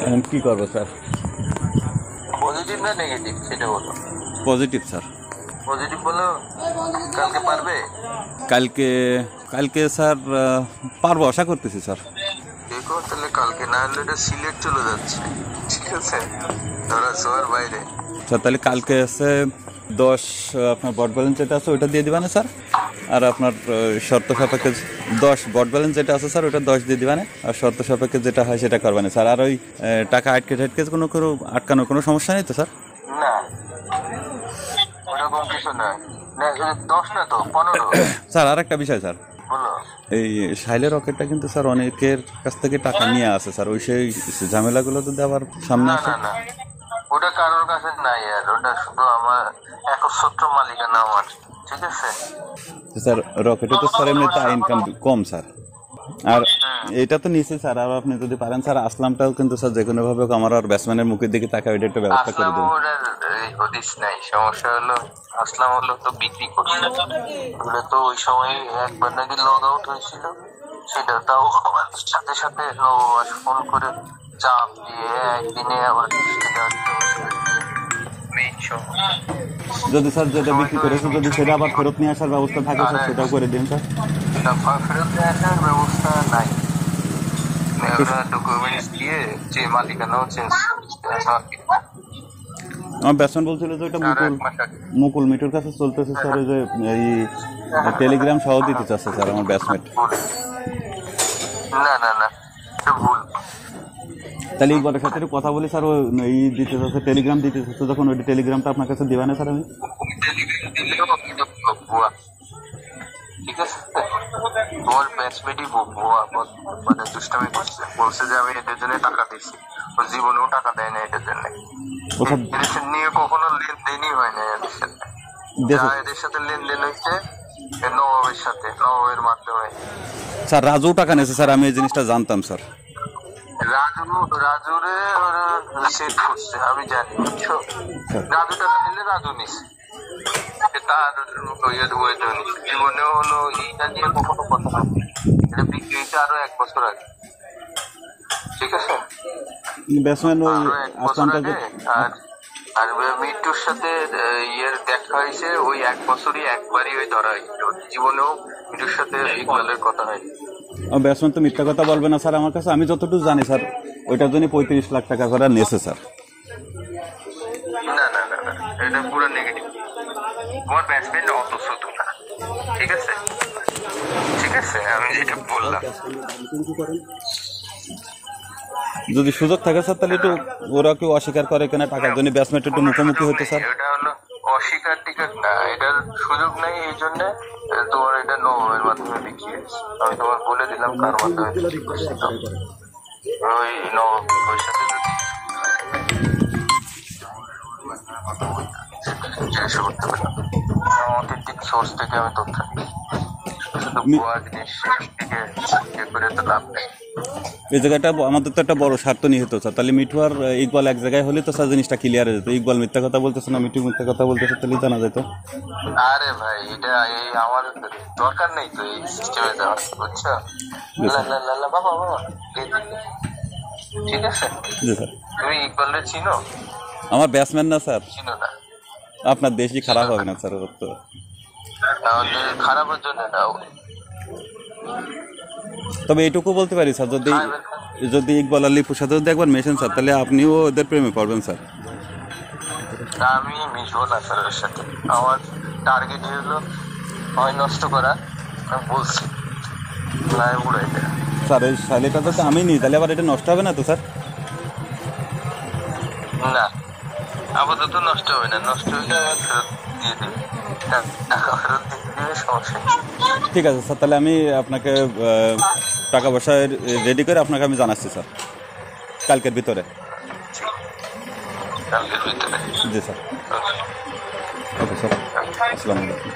এখন কি করবো স্যার? পজিটিভ না নেগেটিভ সেটা বলো। Positive sir. পজিটিভ বলো। কালকে পারবে? কালকে কালকে স্যার পারবো, আশা করতেছি স্যার। দেখো তাহলে কালকে না হলে এটা সিলেট চলে যাচ্ছে, ঠিক আছে? ধরা ছোঁয়ার বাইরে স্যার তাহলে কালকে আছে 10 আপনার বট ব্যালেন্স যেটা আছে ওইটা দিয়ে দিবানে স্যার। আর আপনার শর্ত সাপেক্ষে 10 বট ব্যালেন্স যেটা আছে স্যার ওটা 10 দিয়ে দিবানে। আর শর্ত সাপেক্ষে যেটা হয় সেটা করবানে স্যার। আর ওই টাকা আটকে কোনো আটকানোর কোনো সমস্যা নেই তো স্যার? না, ওরকম কিছু না। 10 না তো 15। স্যার আর একটা বিষয় স্যার, বলো। এই শাইলের রকেটটা কিন্তু স্যার অনেকের কাছ থেকে টাকা নিয়ে আসে স্যার। ওই সেই ঝামেলাগুলো যদি আবার সামনে আসে। না, ওটা কারোর কাছে নাই, আর ওটা শুধু আমার একচ্ছত্র মালিকানা আমার, ঠিক আছে? স্যার রকেটে তো স্যার এমনিতে ইনকাম কম স্যার। আর এটা তো নিচে স্যার, আর আপনি যদি পারেন স্যার আসলামটাও কিন্তু স্যার যে কোনো ভাবে আমার আর ব্যাটসম্যানের মুখের দিকে তাকায় ওইটা একটা ব্যবস্থা করে দেবেন। হদিস নাই, সমস্যা হলো আসলাম হলো তো বিক্রি করছে। ওগুলো তো ওই সময় একবার নাকি লগ আউট হয়েছিল, সেটা তাও সাথে সাথে নবমাস ফোন করে চাপ দিয়ে একদিনে আবার যদি স্যার যেটা বিক্রি করেছে যদি সেটা আবার ফেরত নিয়ে আসার ব্যবস্থা থাকে স্যার সেটাও করে দিন স্যার। ফেরত নিয়ে আসার ব্যবস্থা নাই, ডকুমেন্টস দিয়ে যে মালিকানাও চেঞ্জ। আমার ব্যাটসম্যান বলছিল যে ওইটা মুকুল মিটুর কাছে চলতেছে স্যার। ওই যে এই টেলিগ্রাম সহ দিতে চাচ্ছে স্যার আমার ব্যাটসম্যান। না ভুল। তাহলে একবারের সাথে কথা বলি স্যার। ওই এই দিতে চাচ্ছে টেলিগ্রাম দিতে চাচ্ছে, যখন ওই টেলিগ্রামটা আপনার কাছে দিবা না স্যার আমি? ঠিক আছে, তোমার ব্যাটসম্যানই মানে দুষ্টামি করছে, বলছে যে আমি এদের জন্য টাকা দিচ্ছি। ও জীবনেও টাকা দেয় না এদের জন্য। এদের নিয়ে কখনো লেনদেনই হয় না এদের সাথে। এদের সাথে লেনদেন হয়েছে নবাবের সাথে, নবাবের মাধ্যমে। স্যার রাজু টাকা নিয়েছে স্যার, আমি এই জিনিসটা জানতাম স্যার। রাজুরে সেট করছে আমি জানি, বুঝছো? রাজু টাকা নিলে রাজু নিছে, তার জীবনেও হলো এইটা নিয়ে কখনো কথা হবে। এটা বিক্রি হয়েছে আরো 1 বছর আগে, ঠিক আছে? ব্যাটসম্যান ওই আসলামটাকে আর মৃত্যুর সাথে ইয়ের দেখা হয়েছে ওই 1 বছরই একবারই ওই ধরা হয়েছিল। জীবনেও মৃত্যুর সাথে ইকবালের কথা হয়নি। ব্যাটসম্যান তো মিথ্যা কথা বলবে না স্যার আমার কাছে। আমি যতটুকু জানি স্যার ওইটার জন্য 35 লাখ টাকা করে নিয়েছে স্যার। না এটা পুরো নেগেটিভ। তোমার ব্যাটসম্যান অত ছোট না, ঠিক আছে? আমি যেটা বললাম, যদি সুযোগ থাকে স্যার তাহলে একটু ওরা কেউ অস্বীকার করে কিনা টাকার জন্য ব্যাটসম্যান একটু মুখোমুখি হতে স্যার। এটা হলো অস্বীকার টিকার না, এটার সুযোগ নেই। এই জন্য তোমার এটা নবমের মাধ্যমে বিক্রি হয়েছে। আমি তোমার বলে দিলাম কার মাধ্যমে ওই নবমের সাথে জিজ্ঞাসা করতে পারলাম। অথেন্টিক সোর্স থেকে আমি তথ্য এই জায়গাটা আমাদের তো একটা বড় স্বার্থ নিহিত স্যার। তাহলে মিঠু আর ইকবাল এক জায়গায় হলে তো স্যার জিনিসটা ক্লিয়ার হয়ে যেত। ইকবাল মিথ্যা কথা বলতেছে না, মিঠু মিথ্যা কথা বলতেছে, তাহলে জানা যেত। আরে ভাই এটা এই আমার দরকার নেই তো এই সিস্টেমে যাওয়ার, বুঝছো? বাবা ঠিক আছে। জি স্যার। তুমি ইকবালের চিনো? আমার ব্যাটসম্যান না স্যার। চিনো না? আপনার দেশই খারাপ হবে না স্যার। তো খারাপের জন্য না, তবে এইটুকু বলতে পারি স্যার, যদি ইকবাল আর লিপুর সাথে যদি একবার মেশেন স্যার তাহলে আপনিও ওদের প্রেমে পড়বেন স্যার। আমি মিশবো না স্যার ওর সাথে। আমার টার্গেট হলো হয় নষ্ট করা, আমি বলছি স্যার। এই শালিটা তো আমি নিই, তাহলে আবার এটা নষ্ট হবে না তো স্যার? না আপাতত নষ্ট হবে না, নষ্ট হলে ফেরত দিয়ে দেবে, ফেরত দিয়ে সমস্যা। ঠিক আছে স্যার, তাহলে আমি আপনাকে টাকা পয়সা রেডি করে আপনাকে আমি জানাচ্ছি স্যার কালকের ভিতরে। জি স্যার। ওকে স্যার, আসসালামু আলাইকুম।